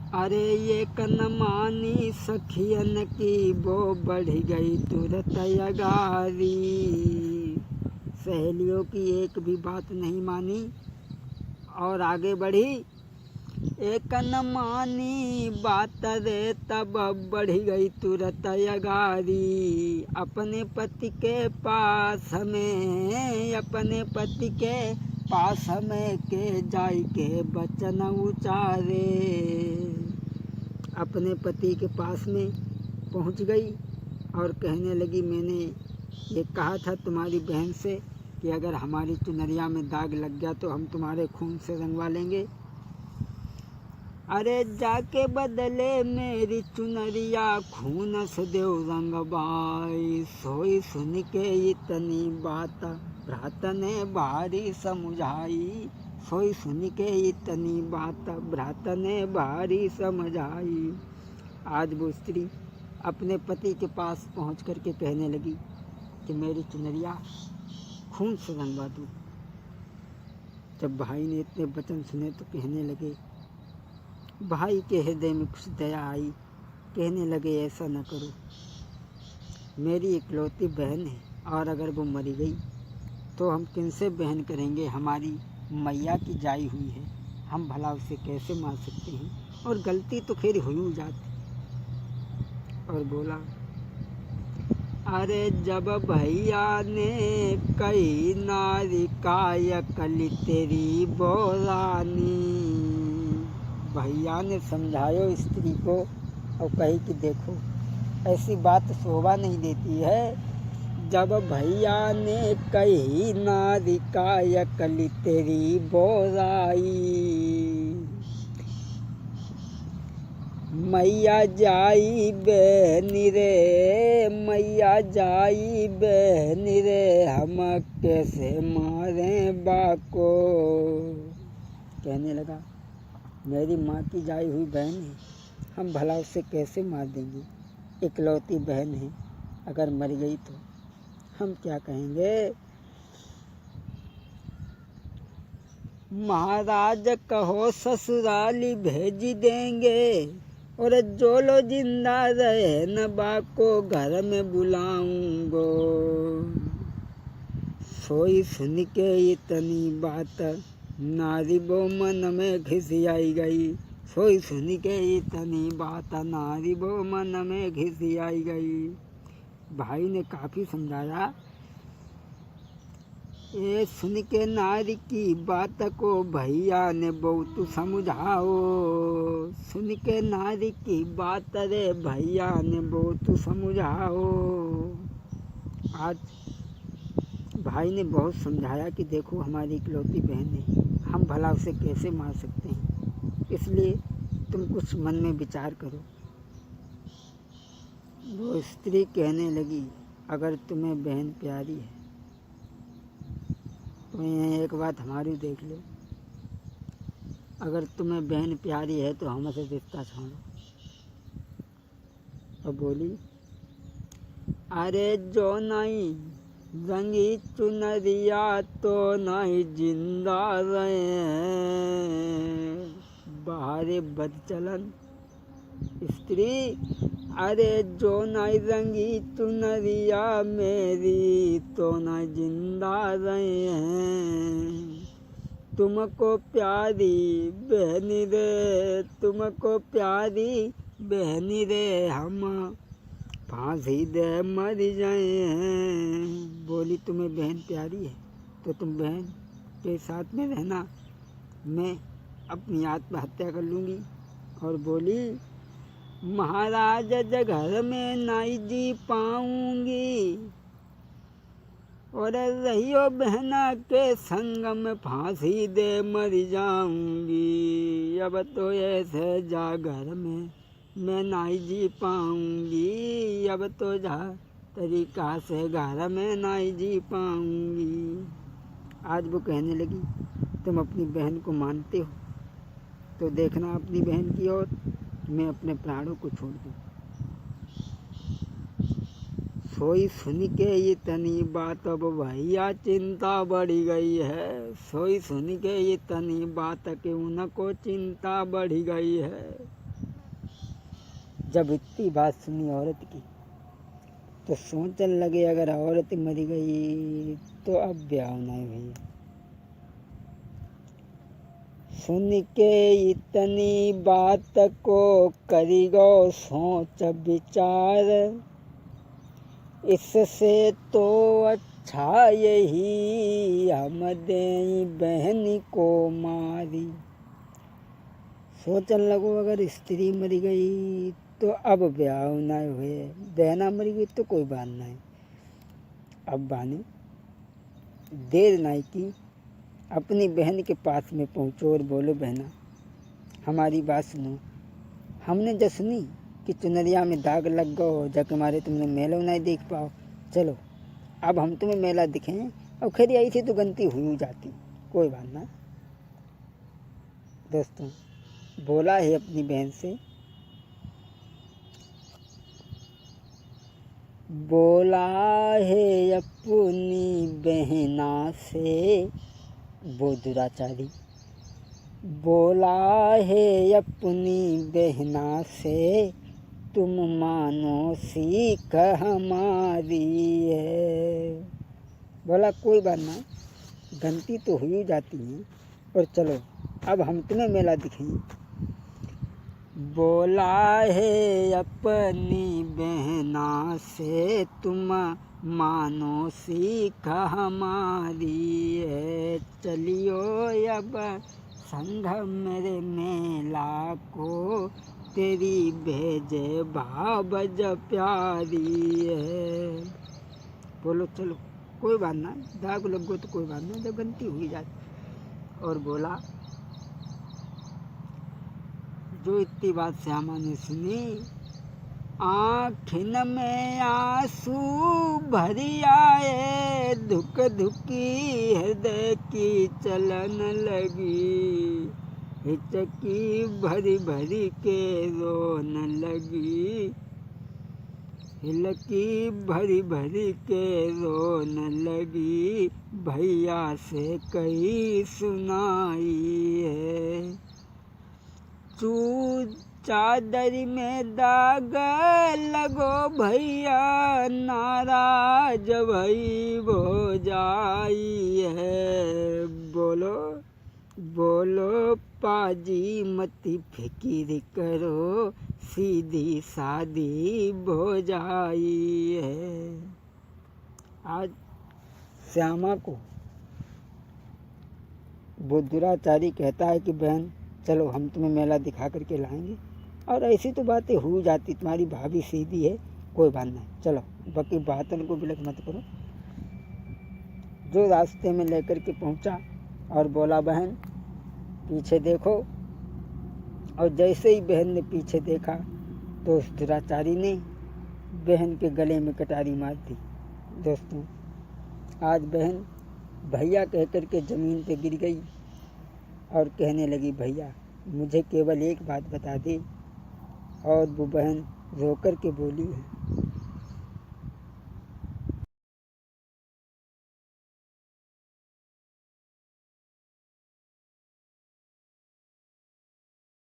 अरे ये कनमानी सखियन की वो बढ़ गई तुरत अगारी। सहेलियों की एक भी बात नहीं मानी और आगे बढ़ी। एक कनमानी बात रे तब बढ़ गई तुरत अगारी। अपने पति के पास हमें, अपने पति के पास हमें के जाई के बचन उचारे। अपने पति के पास में पहुंच गई और कहने लगी, मैंने ये कहा था तुम्हारी बहन से कि अगर हमारी चुनरिया में दाग लग गया तो हम तुम्हारे खून से रंगवा लेंगे। अरे जाके बदले मेरी चुनरिया खून से देव रंगवाई। सोई सुन के इतनी बात भ्रात ने भारी समझाई। सोई सुन के इतनी बात भ्रात ने भारी समझाई। आज वो स्त्री अपने पति के पास पहुंच कर के कहने लगी कि मेरी चुनरिया खून से रंगवा दूँ। जब भाई ने इतने वचन सुने तो कहने लगे, भाई के हृदय में कुछ दया आई। कहने लगे, ऐसा न करो, मेरी इकलौती बहन है और अगर वो मरी गई तो हम किनसे बहन करेंगे। हमारी मैया की जाई हुई है, हम भला उसे कैसे मार सकते हैं, और गलती तो फिर हुई जाती। और बोला, अरे जब भैया ने कही नारी काय कली तेरी बोरानी। भैया ने समझायो स्त्री को और कही कि देखो ऐसी बात शोभा नहीं देती है। जब भैया ने कही नारी काय कली तेरी बोराई। मैया जाई बहनी रे, मैया जाई बहनी रे, हम कैसे मारे बाको। कहने लगा, मेरी माँ की जाई हुई बहन है, हम भला उससे कैसे मार देंगे। इकलौती बहन है, अगर मर गई तो हम क्या कहेंगे। महाराज कहो ससुराली भेज देंगे, और जो लो जिंदा रहे न बाको घर में बुलाऊंगो। सोई सुन के इतनी बात नारी वो मन में घिसियाई गई। सोई सुन के इतनी बात नारी वो मन में घिसियाई गई। भाई ने काफ़ी समझाया। ये सुन के नारी की बात को भैया ने बहुत समझाओ। सुन के नारी की बात रे भैया ने बहुत समझाओ। आज भाई ने बहुत समझाया कि देखो हमारी इकलौती बहन है, हम भला उसे कैसे मार सकते हैं, इसलिए तुम कुछ मन में विचार करो। वो स्त्री कहने लगी, अगर तुम्हें बहन प्यारी है तो ये एक बात हमारी देख लो। अगर तुम्हें बहन प्यारी है तो हमसे रिश्ता छोड़ो। और बोली, अरे जो नहीं रंगी चुनरिया तो नहीं जिंदा रहे हैं। बाहरे बदचलन स्त्री, अरे जो नहीं रंगी चुनरिया मेरी तो नहीं जिंदा रहे हैं। तुमको प्यारी बहनी रे, तुमको प्यारी बहनी रे, हम फांसी दे मर जाए हैं। बोली, तुम्हें बहन प्यारी है तो तुम बहन के साथ में रहना, मैं अपनी आत्महत्या कर लूँगी। और बोली, महाराज घर में नहीं जी पाऊंगी, और रहियो बहना के संग में फांसी दे मर जाऊंगी। अब तो ऐसे जा घर में मैं नहीं जी पाऊंगी, अब तो जा तरीका से घर में नहीं जी पाऊंगी। आज वो कहने लगी, तुम अपनी बहन को मानते हो तो देखना अपनी बहन की ओर, मैं अपने प्राणों को छोड़ दूँ। सोई सुन के इतनी बात अब भैया चिंता बढ़ी गई है। सोई सुन के इतनी बात कि उनको चिंता बढ़ी गई है। जब इतनी बात सुनी औरत की तो सोचने लगे अगर औरत मर गई तो अब ब्याह नहीं हुई। सुन के इतनी बात को करी गो सोच विचार, इससे तो अच्छा यही हम दें बहन को मारी। सोचने लगो अगर स्त्री मर गई तो अब ब्याह ना हुए, बहना मर गई तो कोई बात नहीं। अब बाने देर नहीं की, अपनी बहन के पास में पहुँचो और बोलो बहना हमारी बात सुनो। हमने जो सुनी कि चुनरिया में दाग लग गो जब हमारे तुमने मेला नहीं देख पाओ, चलो अब हम तुम्हें मेला दिखें। और खैर यही थी तो गलती हुई जाती, कोई बात ना। दोस्तों बोला है अपनी बहन से, बोला है अपनी बहना से वो दुराचारी, बोला है अपनी बहना से तुम मानो सीख हमारी है। बोला कोई बात ना, गलती तो हुई जाती है और चलो अब हम तुम्हें मेला दिखाएं। बोला है अपनी बहना से तुम मानो सीख हमारी है, चलियो अब संग मेरे मेला को, तेरी भेजे भावज प्यारी है। बोलो चलो कोई बात ना, दाग लगो तो कोई बात ना, जब गलती हुई जाती। और बोला जो इतनी बात श्यामा ने सुनी, आँखिन में आंसू भरी आए, धुक धुकी हृदय की चलन लगी, हिचकी भरी भरी के रोन लगी, हिलकी भरी भरी के रोन लगी, भैया से कही सुनाई है। चू चादर में दाग लगो भैया, नाराज भई हो जाई है। बोलो बोलो पाजी मती फिकिर करो, सीधी सादी हो जाई है। आज श्यामा को वो दुराचारी कहता है कि बहन चलो हम तुम्हें मेला दिखा करके लाएंगे, और ऐसी तो बातें हो जाती, तुम्हारी भाभी सीधी है कोई बात नहीं, चलो बाकी बातों को बिलक मत करो। जो रास्ते में लेकर के पहुंचा और बोला बहन पीछे देखो, और जैसे ही बहन ने पीछे देखा तो उस दुराचारी ने बहन के गले में कटारी मार दी। दोस्तों आज बहन भैया कह कर के ज़मीन पे गिर गई और कहने लगी भैया मुझे केवल एक बात बता दे, और वो बहन रो कर के बोली है